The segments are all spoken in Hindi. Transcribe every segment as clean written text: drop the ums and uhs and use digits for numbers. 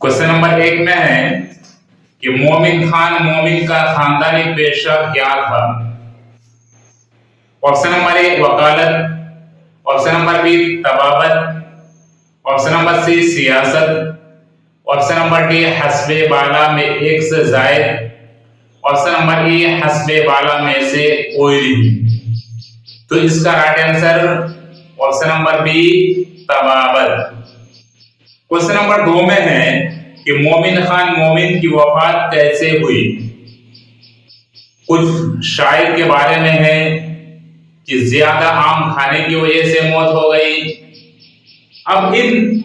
क्वेश्चन नंबर 1 में है कि मोमिन खान मोमिन का खानदानी पेशा क्या था। ऑप्शन नंबर 1 वकालत, ऑप्शन नंबर बी तबाबत, ऑप्शन नंबर सी सियासत, ऑप्शन नंबर डी हस्बे बाला में एक से जायद, ऑप्शन नंबर ई हस्बे बाला में से कोई नहीं। तो इसका right answer option number B तबाबत। क्वेश्चन नंबर 2 में है कि मोमिन खान मोमिन की वफात कैसे हुई। कुछ शायर के बारे में है कि ज्यादा आम खाने की वजह से मौत हो गई। अब इन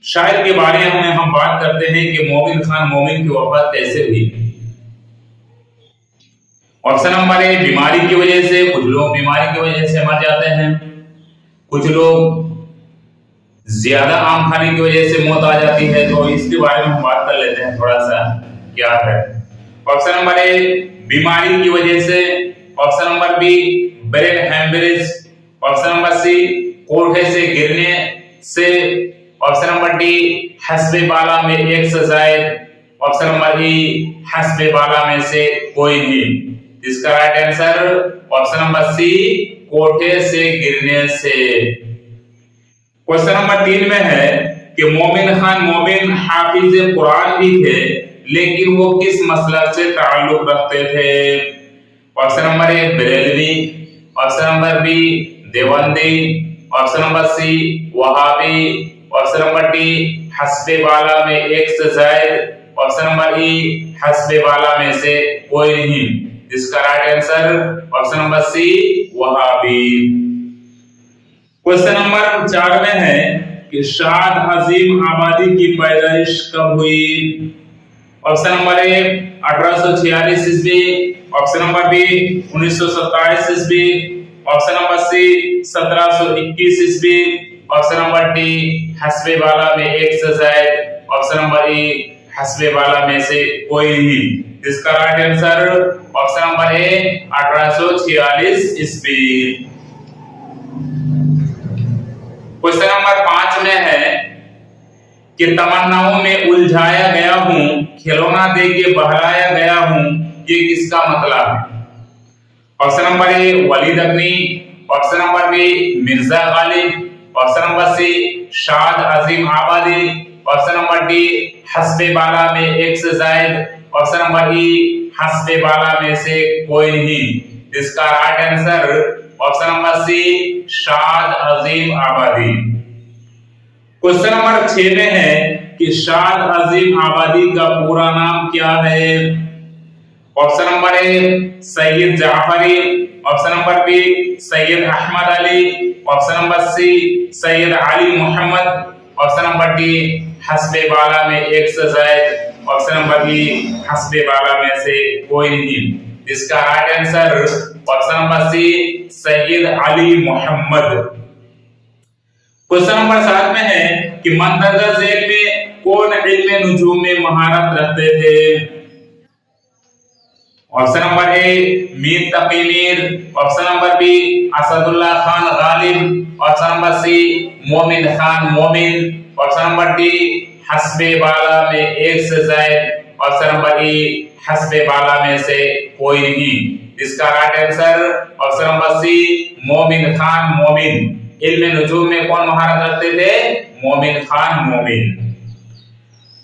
शायर के बारे में हम बात करते हैं कि मोमिन खान मोमिन की वफात कैसे हुई। ऑप्शन नंबर ए बीमारी की वजह से, कुछ लोग बीमारी की वजह से मर जाते हैं, कुछ लोग ज्यादा आम खाने की वजह से मौत आ जाती है। तो इसके बारे में हम बात कर लेते हैं थोड़ा सा क्या है। ऑप्शन नंबर ए बीमारी की वजह से, option number B brain haemorrhage, option number C कोठे से गिरने से, ऑप्शन नंबर डी हस्बे बाला में एक से जायद, ऑप्शन नंबर ई हस्बे बाला में से कोई नहीं। इसका right answer option number C कोठे से गिरने से। क्वेश्चन नंबर 3 में है कि मोमिन खान मोमिन हाफिज कुरान भी थे, लेकिन वो किस मसलक से ताल्लुक रखते थे। Option number A Barelvi, option number B Deobandi, option number C Wahhabi, option number D हस्बे बाला में एक से जायद, ऑप्शन नंबर ई हस्बे बाला में से कोई नहीं। इसका right answer option number C वहाबी। क्वेश्चन नंबर 4 में है कि शाद अजीम आबादी की पैदाइश कब हुई। ऑप्शन नंबर ए 1846 ईस्वी, ऑप्शन नंबर बी 1927 ईस्वी, ऑप्शन नंबर सी 1721 ईस्वी, ऑप्शन नंबर डी हस्बे बाला में एक से जायद, ऑप्शन नंबर ई हस्बे बाला में से कोई नहीं। इसका राइट आंसर ऑप्शन नंबर ए 1846 ईस्वी। क्वेश्चन नंबर 5 में है कि तमन्नाओं में उलझाया गया हूं, खिलौना दे के बहलाया गया हूं, ये किसका मतलब है। ऑप्शन नंबर ए वलीद अग्नि, option number B Mirza Ghalib, option number C Shad Azimabadi, option number D हस्बे बाला में एक से जायद, ऑप्शन नंबर ई हस्बे बाला में से कोई नहीं। इसका right answer option number C Shad अजीम आबादी। क्वेश्चन नंबर 6 में है कि शाद अजीम आबादी का पूरा नाम क्या है। Option number A Syed Jafri, option number B Syed Ahmad Ali, option number C Syed Ali Mohammad, option number D हस्बे बाला में एक से जायद, ऑप्शन नंबर बी हस्बे बाला में से कोई नहीं। इसका right answer option number C Syed Ali Mohammad. Question number 7 में है कि मंदरजा झेल में कौन इल्म नुजूम में महारत रखते थे। Option number A Mir Taqi Mir, option number B Asadullah Khan Ghalib, option number C Momin Khan Momin, option number D हस्बे बाला में एक से जायद, ऑप्शन नंबर ई हस्बे बाला में से कोई नहीं। इसका right answer option number C Momin Khan मोमिन। इल्म नुजूम में कौन महारत रखते थे, मोमिन खान मोमिन।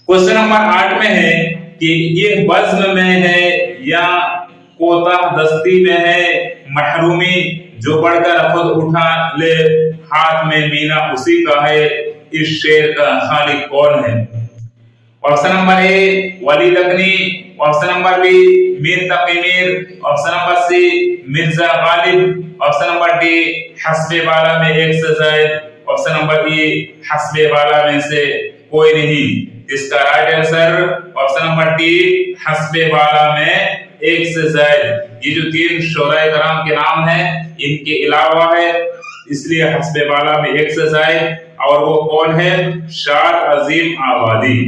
क्वेश्चन नंबर 8 में है कि ये बज़्म में है या कोता दस्ती में है, महरूमी जो बढ़कर खुद उठा ले हाथ में मीना उसी का है, इस शेर का खालिक कौन है। ऑप्शन नंबर ए वलीद अग्नि, option number B Mir Taqi Mir, option number C Mirza Ghalib, option number D हस्बे बाला में एक से जायद, ऑप्शन नंबर ई हस्बे बाला में से कोई नहीं। इसका right answer option number D हस्बे बाला में एक से जायद। ये जो 3 शोराए कराम के नाम है इनके अलावा है, इसलिए हस्बे बाला में एक से जायद, और वो कौन है, शाद अजीम आबादी।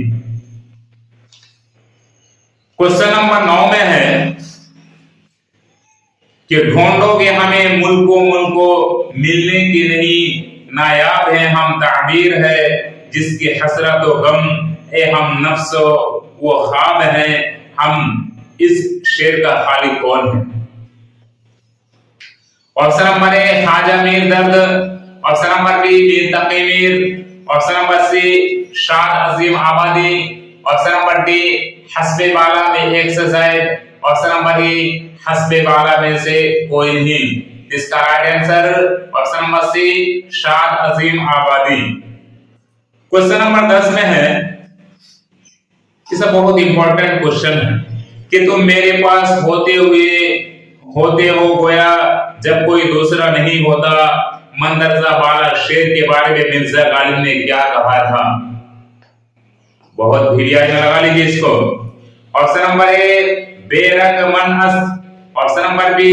क्वेश्चन नंबर 9 में है कि ढूंढोगे हमें मुल्को मुल्को मिलने की नहीं, नायाब है हम ताबीर है जिसकी हसरत व गम ए हम नफ्स वो ख्वाब है, हम इस शेर का खालिक कौन है? Option number A Khwaja Mir Dard, option number B Mir Taqi Mir, option number C Shad Azimabadi, option number D हस्बे बाला में एक से जायद, ऑप्शन नंबर ई हस्बे बाला में से कोई नहीं। इसका right answer option number C Shad अजीम आबादी। क्वेश्चन नंबर 10 में है, इस बहुत इंपॉर्टेंट क्वेश्चन है कि तुम मेरे पास होते हो गोया जब कोई दूसरा नहीं होता, मंदरजा बाला शेर के बारे में मिर्जा गालिब ने क्या कहा था? बहुत भिड़िया लगा लीजिए इसको। ऑप्शन नंबर ए बेरंग मन अस्त, ऑप्शन नंबर बी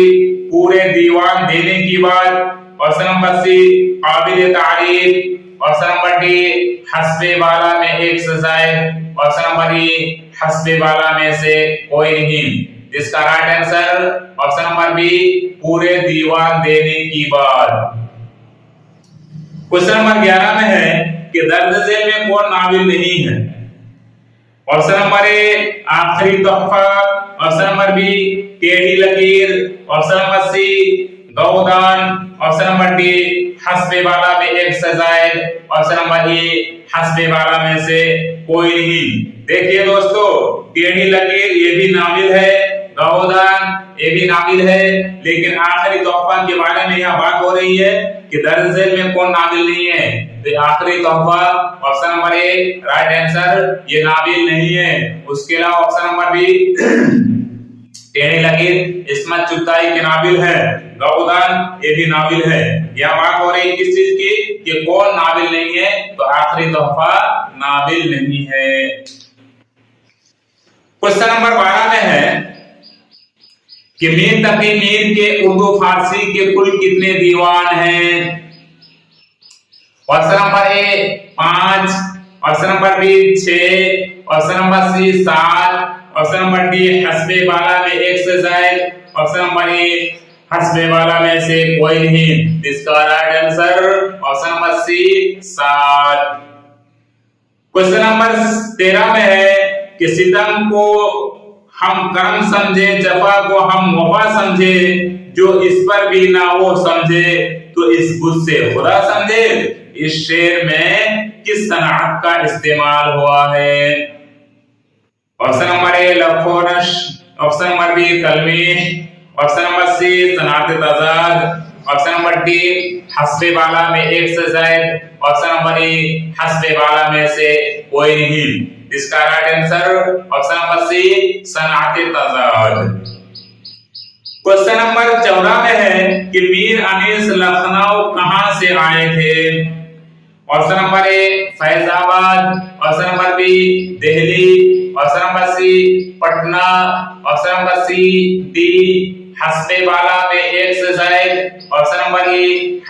पूरे दीवान देने की बात, ऑप्शन नंबर सी काबिल तारीफ, ऑप्शन नंबर डी हस्बे बाला में एक से जायद, ऑप्शन नंबर ई हस्बे बाला में से कोई नहीं। इसका right answer option number B पूरे दीवान देने की बात। क्वेश्चन नंबर 11 में है कि दर्ज झेल में कौन नाविल नहीं है? ऑप्शन नंबर ए आखिरी तोहफा, option number B Tedhi Lakeer, option number C Godan, option number D हस्बे बाला में एक से जायद, ऑप्शन नंबर ई हस्बे बाला में से कोई नहीं। देखिए दोस्तों, टेढ़ी लकीर ये भी नाविल है, गौदान ये भी नाविल है, लेकिन आखिरी तोहफा के बारे में यहाँ बात हो रही है कि दर्ज झेल में कौन नाविल नहीं है। तो आखिरी तोहफा option number A right answer, ये नाविल नहीं है। उसके अलावा ऑप्शन नंबर बी टेढ़ी लकीर इस्मत चुगताई के नाविल है, गौदान ये भी नाविल है। यह बात हो रही किस चीज की कि कौन नाविल नहीं है? तो आखिरी तोहफा नाविल नहीं है। क्वेश्चन नंबर 12 में है कि मीर तकी मीर के उर्दू फारसी के कुल कितने दीवान हैं? Option number A 5, option number B 6, option number C 7, option number D हस्बे बाला में एक से जायद, ऑप्शन नंबर ए हस्बे बाला में से कोई नहीं। इसका right answer option number C 7। Question number 13 में है कि सितम को हम कर्म समझे, जफा को हम वफा समझे, जो इस पर भी ना वो समझे तो इस बुत से खुदा समझे। इस शेर में किस सनात का इस्तेमाल हुआ है? ऑप्शन नंबर ए लफोनश, ऑप्शन नंबर बी तलमीह, ऑप्शन नंबर सी सनात तजाद, ऑप्शन नंबर डी हस्बे बाला में एक से जायद, ऑप्शन नंबर ई हस्बे बाला में से कोई नहीं। इसका right answer option number C सनात तजाद। क्वेश्चन नंबर 14 में है कि मीर अनीस लखनऊ कहां से आए थे? Option number A Faizabad, option number B Delhi, option number C Patna, option number C D हस्बे बाला में एक से जायद, ऑप्शन नंबर ई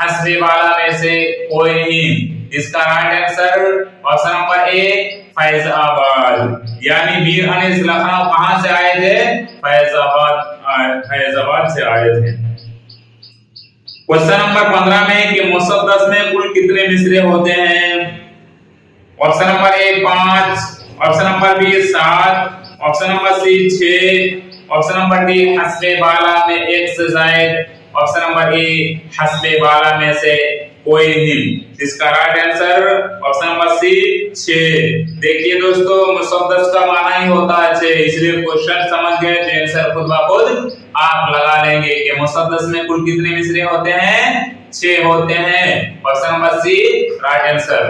हस्बे बाला में से कोई नहीं। इसका right answer option number A Faizabad. यानी मीर अनीस लखनऊ कहां से आए थे? फैजाबाद से आए थे। क्वेश्चन नंबर 15 में कि मुसद्दस में कुल कितने मिसरे होते हैं? Option number A 5, option number B 7, option number C 6, option number D हस्बे बाला में एक से जायद, ऑप्शन नंबर ई हस्बे बाला में से कोई नहीं। इसका right answer option number C 6। देखिए दोस्तों, मुसद्दस का माना ही होता है 6, इसलिए क्वेश्चन समझ गए तो आंसर खुद ब खुद आप लगा लेंगे कि मुसद्दस में कुल कितने मिसरे होते हैं? 6 होते हैं। Option number C right answer.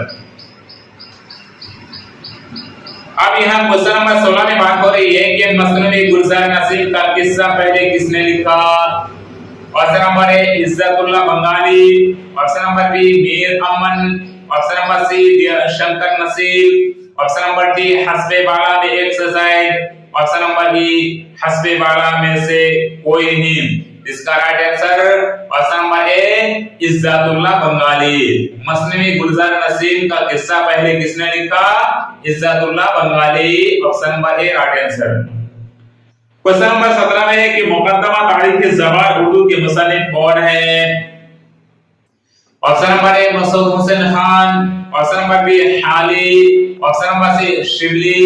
अब यहाँ क्वेश्चन नंबर 16 में बात हो रही है कि मसनवी गुलजार नसीम का किस्सा पहले किसने लिखा? Option number A Izzatullah Bengali, option number B Mir Aman, option number C Shankar Naseeb, option number D हस्बे बाला में एक से जायद, ऑप्शन नंबर ई हस्बे बाला में से कोई नहीं। इसका right answer option number A Izzatullah Bengali. मसनवी गुलजार नसीम का किस्सा पहले किसने लिखा? Izzatullah Bengali. Option number A right answer. Question number 17 में है कि मुकद्दमा तारीख ज़बार उर्दू के मुसन्निफ कौन है? Option number A Masood Husain Khan, option number B Hali, option number C Shibli,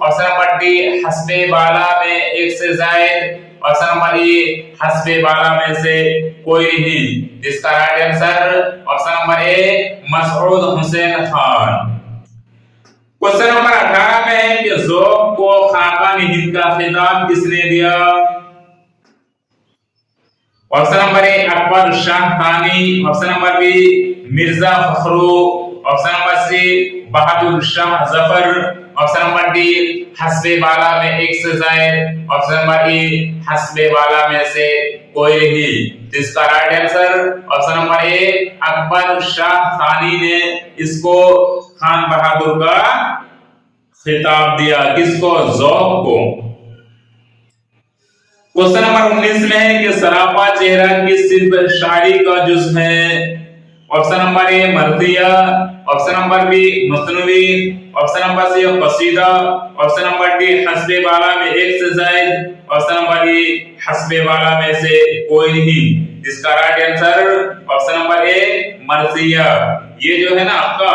option number D हस्बे बाला में एक से जायद, ऑप्शन नंबर ए हस्बे बाला में से कोई नहीं। इसका राइट आंसर ऑप्शन नंबर ए मसऊद हुसैन खान। क्वेश्चन नंबर 18 में है कि ज़ौक़ को खाकानी हिंद का खिताब किसने दिया? Option number A Akbar Shah Sani, option number B Mirza Fakhru, option number C Bahadur Shah Zafar, option number D हस्बे बाला में एक से जायद, ऑप्शन नंबर ई हस्बे बाला में से कोई नहीं। इसका right answer option number A Akbar Shah थानी ने इसको खान बहादुर का खिताब दिया। किसको? ज़ौक़ को। क्वेश्चन नंबर 19 में है कि सरापा चेहरा किस सिर्फ शायरी का जुज़ है? ऑप्शन नंबर ए मर्दिया, ऑप्शन नंबर बी मसनवी, ऑप्शन नंबर सी कसीदा, ऑप्शन नंबर डी हस्बे बाला में एक से जायद, ऑप्शन नंबर ई हस्बे बाला में से कोई नहीं। इसका right answer option number A मर्दिया। ये जो है ना आपका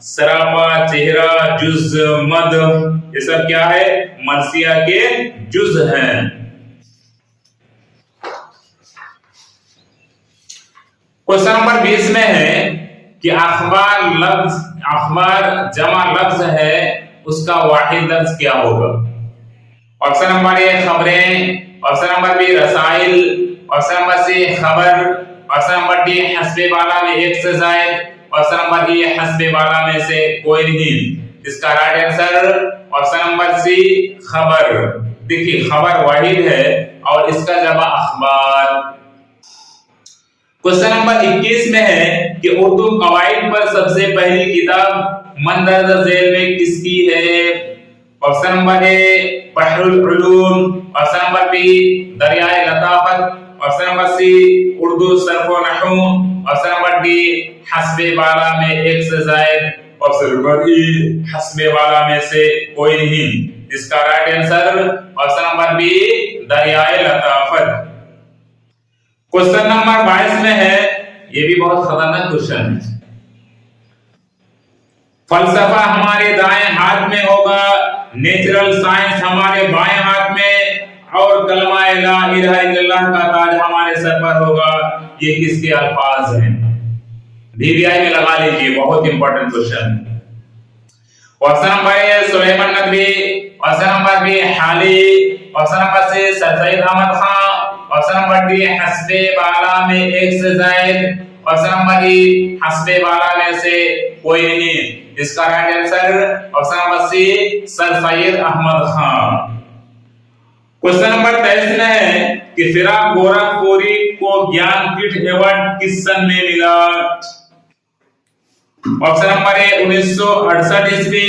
सरापा चेहरा जुज मद, ये सब क्या है? मर्सिया के जुज हैं। क्वेश्चन नंबर 20 में है कि अखबार जमा लफ्ज है, उसका वाहिद लफ्ज क्या होगा? ऑप्शन नंबर ए खबरें, ऑप्शन नंबर बी रसाइल, ऑप्शन नंबर सी खबर, ऑप्शन नंबर डी हस्बे बाला में एक से जायद, ऑप्शन नंबर ई हस्बे बाला में से कोई नहीं। इसका right answer option number C खबर। देखिए खबर वाहिद है और इसका जमा अखबार। क्वेश्चन नंबर 21 में है कि उर्दू कवायद पर सबसे पहली किताब मंदरजा झेल में किसकी है? Option number A Bahrul Uloom, option number B Dariyae Latafat, option number C Urdu सर्फ व नहू, ऑप्शन नंबर डी हस्बे बाला में एक से जायद, ऑप्शन नंबर ई हस्बे बाला में से कोई नहीं। इसका right answer option number B Dariyae Latafat. Question number 22 में है, ये भी बहुत खतरनाक क्वेश्चन है। फलसफा हमारे दाएं हाथ में होगा, नेचुरल साइंस हमारे बाएं हाथ में, और कलमा ला इलाहा इल्लल्लाह का ताज हमारे सर पर होगा। ये किसके अल्फाज हैं? डीबीआई में लगा लीजिए, बहुत important question. Option number A Sulaiman Naqvi, option number B Hali, option number C sir Syed Ahmad Khan, option number D हस्बे बाला में एक से जायद, ऑप्शन नंबर ई हस्बे बाला में से कोई नहीं। इसका right answer option number C sir Syed Ahmad Khan. Question number 23 में है कि फिराक गोरखपुरी को ज्ञानपीठ अवार्ड किस सन में मिला? ऑप्शन नंबर ए 1968 ईस्वी,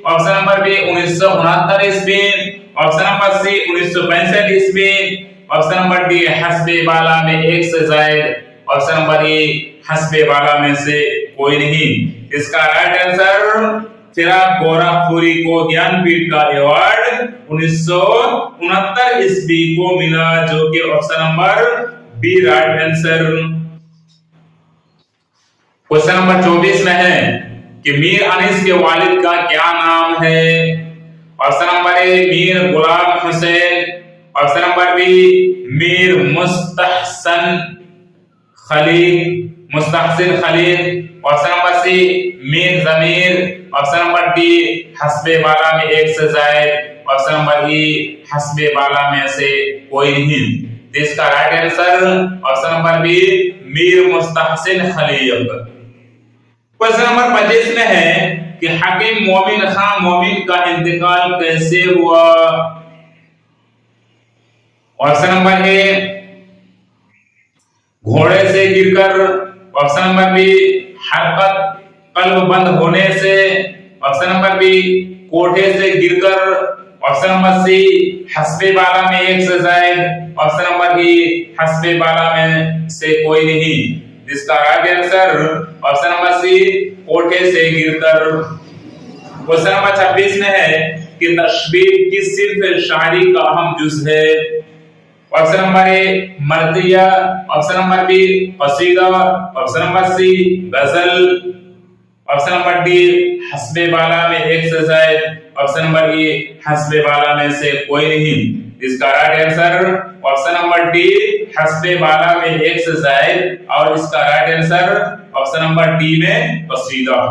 ऑप्शन नंबर बी 1969 ईस्वी, ऑप्शन नंबर सी 1965 ईस्वी, ऑप्शन नंबर डी हस्बे बाला में एक से जायद, ऑप्शन नंबर ई हस्बे बाला में से कोई नहीं। इसका राइट आंसर फिराक गोरखपुरी को ज्ञानपीठ का अवार्ड 1969 ईस्वी को मिला, जो कि option number B right answer. Question number 24 में है कि मीर अनीस के वालिद का क्या नाम है? Option number A Mir Ghulam Hussain, option number B Mir Mustahsan Khalil, option number C Mir Zamir, option number D हस्बे बाला में एक से जायद, ऑप्शन नंबर ई हस्बे बाला में से कोई नहीं। इसका right answer option number B Mir Mustahsan Khalil. Question number 25 में है कि हकीम मोमिन खान मोमिन का इंतकाल कैसे हुआ? ऑप्शन नंबर ए घोड़े से गिरकर, ऑप्शन नंबर बी हरकत कल्ब बंद होने से, ऑप्शन नंबर बी कोठे से गिरकर, ऑप्शन नंबर सी हस्बे बाला में एक से जायद, ऑप्शन नंबर ई हस्बे बाला में से कोई नहीं। इसका right answer option number C कोठे से गिरकर। क्वेश्चन नंबर 26 में है कि तशबीह किस सिर्फ शायरी का अहम जुज है? ऑप्शन नंबर ए मर्दिया, ऑप्शन नंबर बी कसीदा, ऑप्शन नंबर सी गजल, ऑप्शन नंबर डी हस्बे बाला में एक से जायद, ऑप्शन नंबर ई हस्बे बाला में से कोई नहीं। इसका right answer option number D हस्बे बाला में एक से जायद, और इसका right answer option number D में कसीदा।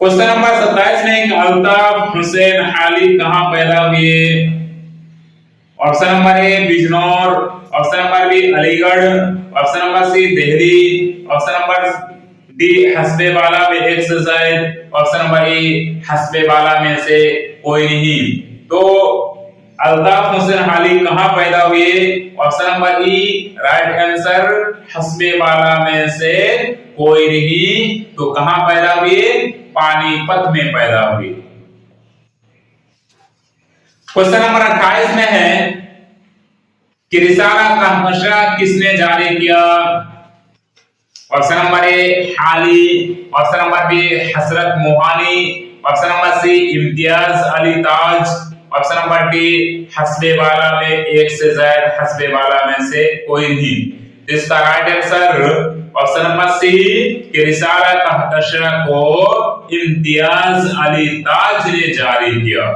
क्वेश्चन नंबर 27 में अल्ताफ हुसैन हाली कहां पैदा हुए? Option number A Bijnor, option number B Aligarh, option number C Delhi, option number D हस्बे बाला में एक से जायद, ऑप्शन नंबर ई हस्बे बाला में से कोई नहीं। तो अल्ताफ हुसैन हाली कहां पैदा हुए? Option number E right answer हस्बे बाला में से कोई नहीं। तो कहां पैदा हुए? पानीपत में पैदा हुए। क्वेश्चन नंबर 28 में है कि रिसाला का नशरा किसने जारी किया? ऑप्शन नंबर ए हाली, option number B Hasrat Mohani, option number C Imtiaz Ali Taj, option number D हस्बे बाला में एक से ज्यादा हस्बे बाला में से कोई नहीं। इसका right answer option number C कि रिसाला का नशरा को इम्तियाज अली ताज ने जारी किया।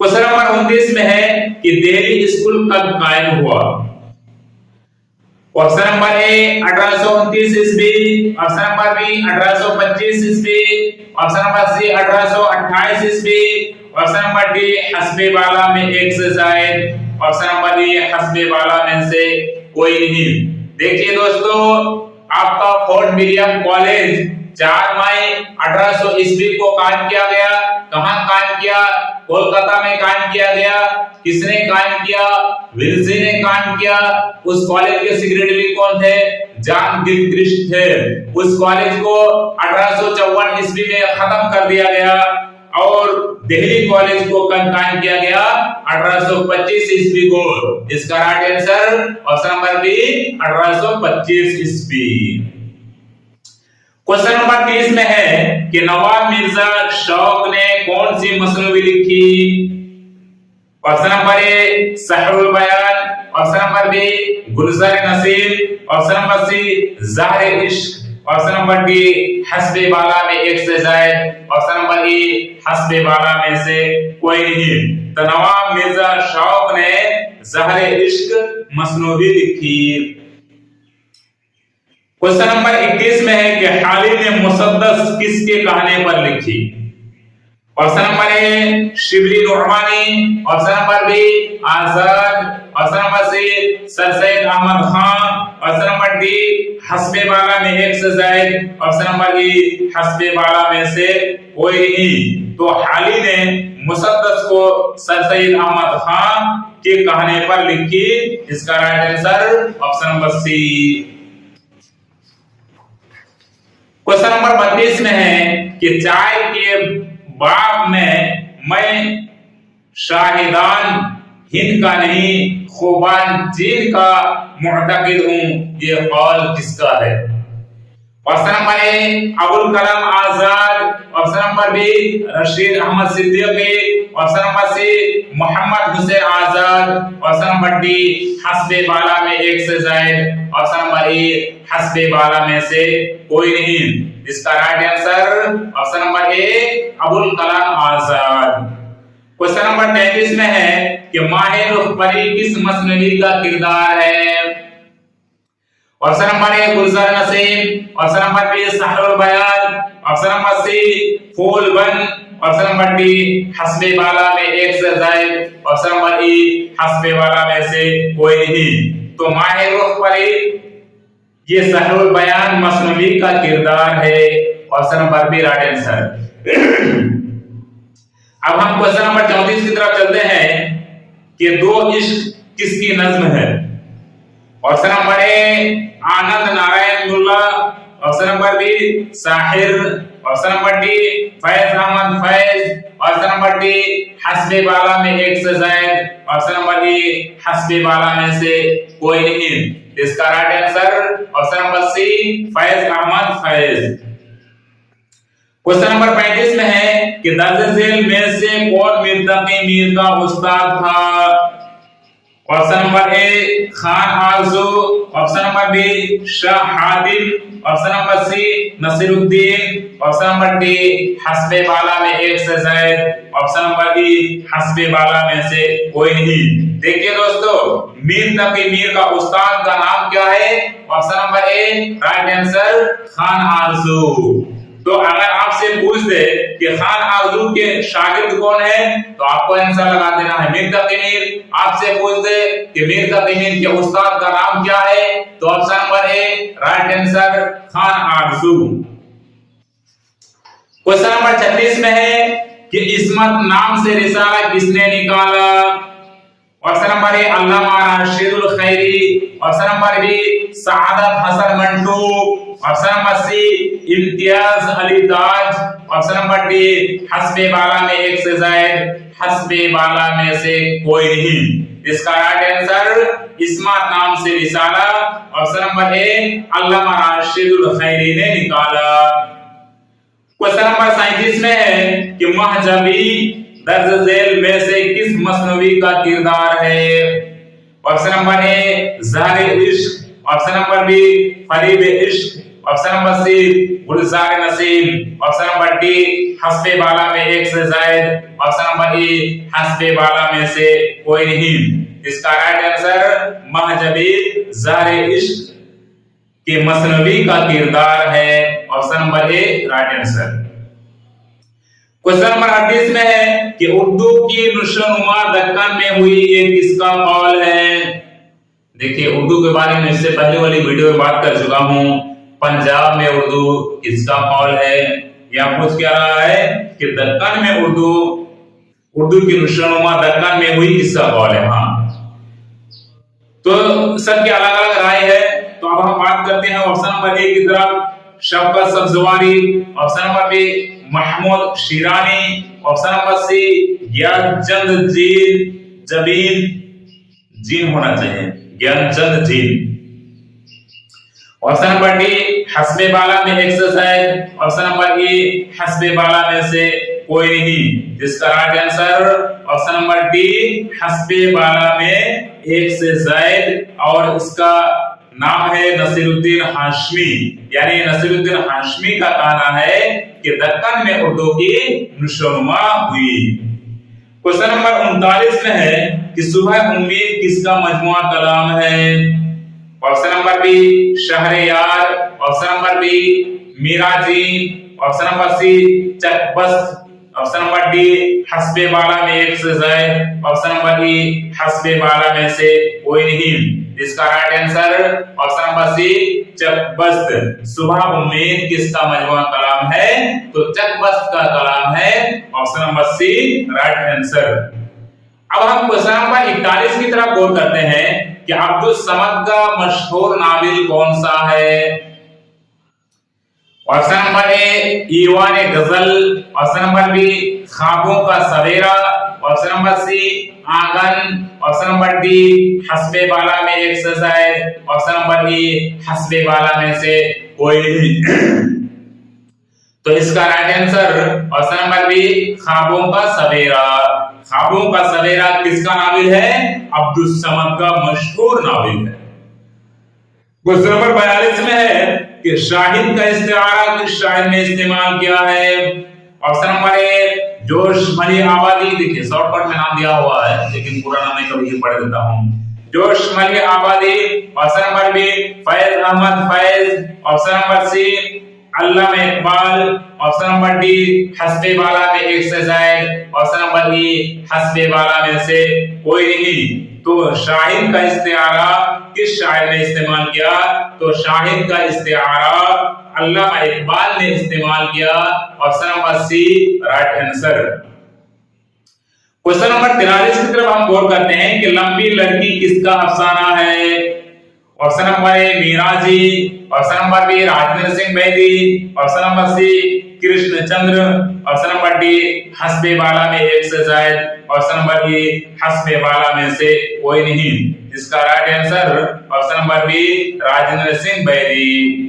क्वेश्चन नंबर 29 में है कि दिल्ली स्कूल कब कायम हुआ? ऑप्शन नंबर ए 1829 ईस्वी, ऑप्शन नंबर बी 1825 ईस्वी, ऑप्शन नंबर सी 1828 ईस्वी, ऑप्शन नंबर डी हस्बे बाला में एक से जायद, ऑप्शन नंबर डी हस्बे बाला में से कोई नहीं। देखिए दोस्तों, आपका फोर्ट विलियम कॉलेज 4 मई 1800 ईस्वी को कायम किया गया। कहां कायम किया? कोलकाता में कायम किया गया। किसने कायम किया? विल्सी ने कायम किया। उस कॉलेज के सेक्रेटरी कौन थे? जॉन गिलक्रिस्ट थे। उस कॉलेज को 1854 ईस्वी में खत्म कर दिया गया और दिल्ली कॉलेज को कब कायम किया गया? 1825 ईस्वी को। इसका right answer option number B 1825 ईस्वी। क्वेश्चन नंबर 30 में है कि नवाब मिर्जा शौक ने कौन सी मसनवी लिखी? ऑप्शन नंबर ए सहरुल बयान, ऑप्शन नंबर बी गुलजार नसीम, ऑप्शन नंबर सी ज़हरे इश्क, ऑप्शन नंबर डी हस्बे बाला में एक से जायद, ऑप्शन नंबर ई हस्बे बाला में से कोई नहीं। तो नवाब मिर्जा शौक ने ज़हरे इश्क मसनवी लिखी। क्वेश्चन नंबर 21 में है कि हाली ने मुसद्दस किसके कहने पर लिखी? ऑप्शन नंबर ए शिबली नोरवानी, option number B Azad, option number C sir Syed Ahmad Khan, option number D हस्बे बाला में एक से जायद, ऑप्शन नंबर ई हस्बे बाला में से कोई नहीं। तो हाली ने मुसद्दस को सर सैयद अहमद खान के कहने पर लिखी। इसका right answer option number C. Question number 32 में है कि चाय के बाग में मैं शाहिदान हिंद का नहीं खुबान चीन का मुअतकिद हूं, ये कौल किसका है? Option number A Abul Kalam Azad, option number B Rashid Ahmad Siddiqui, option number C Mohammad Hussain Azad, option number D हस्बे बाला में एक से जायद, ऑप्शन नंबर ई हस्बे बाला में से कोई नहीं। इसका right answer option number A Abul Kalam Azad. Question number 33 में है कि माहिर रुखबरी किस मसनवी का किरदार है? Option number A Gulzar Naseem, option number B Sehrul Bayan, option number C Phoolban, option number D हस्बे बाला में एक से जायद, ऑप्शन नंबर ई हस्बे बाला में से कोई नहीं। तो माहिर रुखबरी ये सहरुल बयान मसनवी का किरदार है। Option number B right answer. अब हम क्वेश्चन नंबर 34 की तरफ चलते हैं कि दो इश्क किसकी नज्म है? Option number A Anand Narayan Mulla, option number B Sahir, option number D Faiz Ahmad Faiz, option number D हस्बे बाला में एक से जायद, ऑप्शन नंबर ई हस्बे बाला में से कोई नहीं। इसका right answer option number C Faiz Ahmad Faiz. Question number 35 में है कि दर्ज झेल में से कौन मुंतकी मीर का उस्ताद था? Option number A Khan Arzoo, option number B Shah Hatim, option number C Naseeruddin, option number D हस्बे बाला में एक से जायद, ऑप्शन नंबर ई हस्बे बाला में से कोई नहीं। देखिए दोस्तों, मीर तकी मीर का उस्ताद का नाम क्या है? Option number A right answer Khan आरजू। तो अगर आपसे पूछ दे कि खान आरजू के शागिर्द कौन है, तो आपको आंसर लगा देना है मीर तकी मीर। आपसे पूछ दे कि मीर तकी मीर के उस्ताद का नाम क्या है, तो option number A right answer Khan Arzoo. Question number 36 में है कि इस्मत नाम से रिसाला किसने निकाला? Option number A Allama Rashidul Khairi, option number B Saadat Hasan Manto, option number C Imtiaz Ali Taj, option number D हस्बे बाला में एक से जायद, हस्बे बाला में से कोई नहीं। इसका राइट आंसर इस्मत नाम से रिसाला option number A Allama Rashidul खैरी ने निकाला। क्वेश्चन नंबर 37 में है कि महजबी दर्ज झेल में से किस मसनवी का किरदार है? ऑप्शन नंबर ए ज़ाहिर इश्क, ऑप्शन नंबर बी फरीब इश्क, ऑप्शन नंबर सी गुलजार नसीम, ऑप्शन नंबर डी हस्बे बाला में एक से जायद, ऑप्शन नंबर ई हस्बे बाला में से कोई नहीं। इसका राइट आंसर महजबी ज़ाहिर इश्क के मसनवी का किरदार है, option number A right answer. Question number 38 में है कि उर्दू की नुशनुमा दक्कन में हुई ये किसका कौल है? देखिए, उर्दू के बारे में इससे पहले वाली वीडियो में बात कर चुका हूं। पंजाब में उर्दू किसका कौल है? यहां पूछ क्या रहा है कि दक्कन में उर्दू की नुशनुमा दक्कन में हुई किसका कौल है। हाँ, तो सबकी अलग अलग राय है। तो अब हम बात करते हैं ऑप्शन नंबर ए की तरफ Shafqat Sabzwari, option number B Mahmood Shirani, option number C Gyanchand Jabeen Jain होना चाहिए, Gyanchand Jain, option number D हस्बे बाला में एक से जायद, ऑप्शन नंबर ई हस्बे बाला में से कोई नहीं। जिसका right answer option number D हस्बे बाला में एक से जायद, और इसका नाम है नसीरुद्दीन हाशमी। यानी नसीरुद्दीन हाशमी का कहना है कि दक्कन में उर्दू की नुशनुमा हुई। क्वेश्चन नंबर 39 में है कि सुबह उम्मीद किसका मजमुआ कलाम है? Option number B Shahryar, option number B Meeraji, option number C Chakbast, option number D हस्बे बाला में एक से जायद, ऑप्शन नंबर ई हस्बे बाला में से कोई नहीं। इसका right answer option number C Chakbast. सुबह उम्मीद किसका मजमुआ कलाम है? तो चकबस्त का कलाम है, option number C right answer. अब हम क्वेश्चन नंबर 41 की तरफ गौर करते हैं कि अब्दुल समद का मशहूर नावल कौन सा है? ऑप्शन नंबर ए ईवान गजल, ऑप्शन नंबर बी ख्वाबों का सवेरा, ऑप्शन नंबर सी आंगन, ऑप्शन नंबर डी हस्बे बाला में एक से जायद, ऑप्शन नंबर ई हस्बे बाला में से कोई नहीं। तो इसका right answer option number B ख्वाबों का सवेरा। ख्वाबों का सवेरा किसका नावल है? अब्दुल समद का मशहूर नावल है। क्वेश्चन नंबर 42 में है कि शाहिद का इस्तिआरा किस शायर ने इस्तेमाल किया है? ऑप्शन नंबर ए जोश मली आबादी, देखिए शॉर्टकट में नाम दिया हुआ है लेकिन पूरा नाम मैं कभी पढ़ देता हूं, Josh Malihabadi, option number B Faiz Ahmad Faiz, option number C Allama Iqbal, option number D हस्बे बाला में एक से जायद, ऑप्शन नंबर ई हस्बे बाला में से कोई नहीं। तो शाहिद का इस्तिआरा किस शायर ने इस्तेमाल किया? तो शाहिद का इस्तिआरा अल्लामा इकबाल ने इस्तेमाल किया, option number C right answer. Question number 43 की तरफ हम गौर करते हैं कि लंबी लड़की किसका अफसाना है? Option number A Meeraji, option number B Rajendra Singh Bedi, option number C Krishanchandar, option number D हस्बे बाला में एक से जायद, ऑप्शन नंबर ई हस्बे बाला में से कोई नहीं। इसका right answer option number B Rajendra Singh Bedi.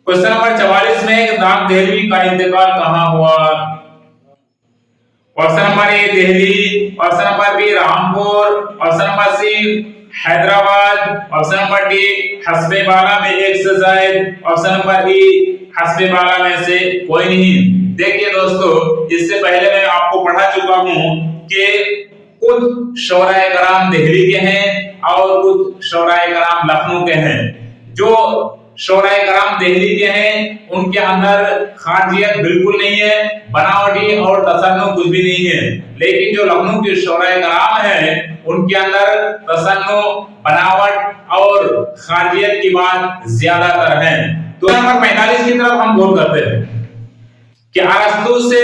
Question number 44 में दाग देहलवी का इंतकाल कहां हुआ? Option number A Delhi, option number B Rampur, option number C Hyderabad, option number D हस्बे बाला में एक से जायद, ऑप्शन नंबर ई हस्बे बाला में से कोई नहीं। देखिए दोस्तों, इससे पहले मैं आपको पढ़ा चुका हूं कि कुछ शोराए कराम दिल्ली के हैं और कुछ शोराए कराम लखनऊ के हैं। जो शोराए कराम दिल्ली के हैं उनके अंदर खारजियत बिल्कुल नहीं है, बनावटी और तसन्नुफ कुछ भी नहीं है। लेकिन जो लखनऊ के शोराए कराम हैं उनके अंदर तसन्नुफ, बनावट और खारजियत की बात ज्यादातर है। तो नंबर 45 की तरफ हम गौर करते हैं कि अरस्तु से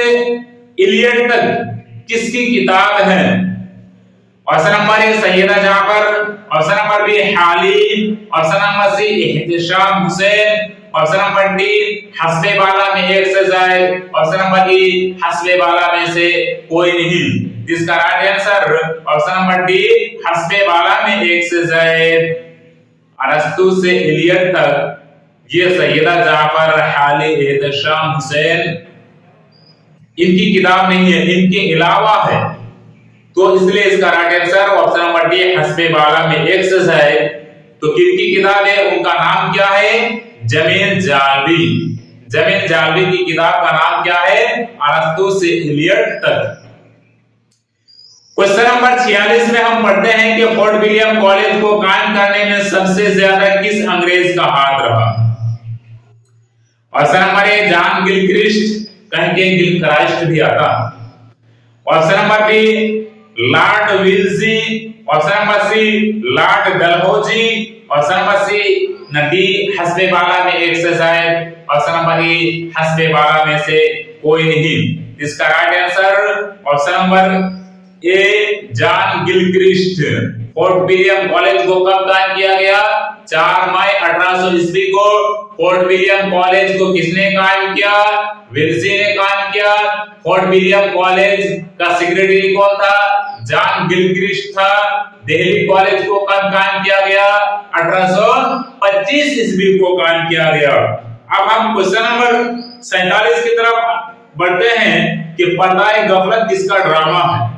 इलियट तक किसकी किताब है। Option number A Syeda Jafar, option number B Halim, option number C Ehtesham Hussain, option number D हस्बे बाला में एक से जायद, ऑप्शन नंबर ई हस्बे बाला में से कोई नहीं। इसका right answer option number D हस्बे बाला में एक से जायद। अरस्तु से इलियट तक ये सैयदा जाफर, हाली, इहतिशाम हुसैन इनकी किताब नहीं है, इनके अलावा है। तो इसलिए इसका right answer option number D हस्बे बाला में एक से है। तो किनकी किताब है, उनका नाम क्या है, जमीन जालबी। जमीन जालबी की किताब का नाम क्या है, अरस्तु से इलियट तक। क्वेश्चन नंबर 46 में हम पढ़ते हैं कि फोर्ट विलियम कॉलेज को कायम करने में सबसे ज्यादा किस अंग्रेज का हाथ रहा। Option number A John Gilchrist, कहीं के गिलक्राइस्ट भी आता। Option number B Lord Wellesley, option number C Lord Dalhousie, option number C नदी हस्बे बाला में एक से जायद, ऑप्शन नंबर ई हस्बे बाला में से कोई नहीं। इसका right answer option number A John Gilchrist. Fort William college को कब कायम किया गया, 4 मई 1800 ईस्वी को फोर्ट विलियम कॉलेज को किसने कायम किया, विल्जी ने कायम किया। फोर्ट विलियम कॉलेज का सेक्रेटरी कौन था, जॉन गिलक्रिस्ट था। दिल्ली कॉलेज को कब कायम किया गया, 1825 ईस्वी को कायम किया गया। अब हम क्वेश्चन नंबर 47 की तरफ बढ़ते हैं कि पर्दाए गफलत किसका ड्रामा है।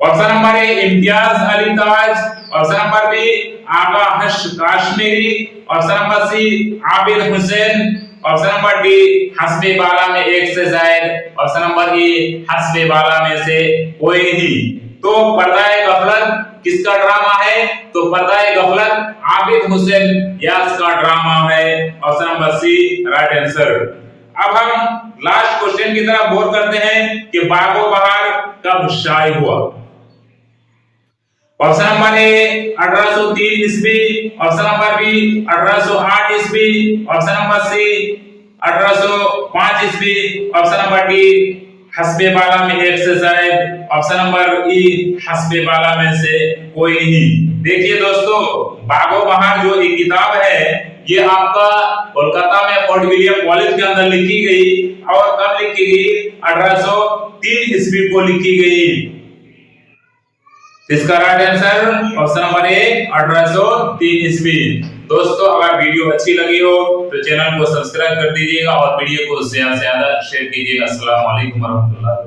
Option number A Imtiaz Ali Taj, option number B Agha Hashr Kashmiri, option number C Abid Hussain, option number D हस्बे बाला में एक से जायद, ऑप्शन नंबर ई हस्बे बाला में से कोई नहीं। तो पर्दाए गफलत किसका ड्रामा है, तो पर्दाए गफलत आबिद हुसैन यास का ड्रामा है। Option number C right answer. अब हम लास्ट क्वेश्चन की तरफ गौर करते हैं कि बागो बहार कब शाये हुआ। ऑप्शन नंबर ए 1803 ईस्वी, ऑप्शन नंबर बी 1808 ईस्वी, ऑप्शन नंबर सी 1805 ईस्वी, ऑप्शन नंबर डी हस्बे बाला में एक से जायद, ऑप्शन नंबर ई हस्बे बाला में से कोई नहीं। देखिए दोस्तों, बागो बहार जो ये किताब है ये आपका कोलकाता में फोर्ट विलियम कॉलेज के अंदर लिखी गई और कब लिखी गई, 1803 ईस्वी को लिखी गई। इसका राइट आंसर ऑप्शन नंबर ए 1803 ईस्वी। दोस्तों, अगर वीडियो अच्छी लगी हो तो चैनल को सब्सक्राइब कर दीजिएगा और वीडियो को ज्यादा से ज्यादा शेयर कीजिएगा। अस्सलाम वालेकुम रहमतुल्लाह।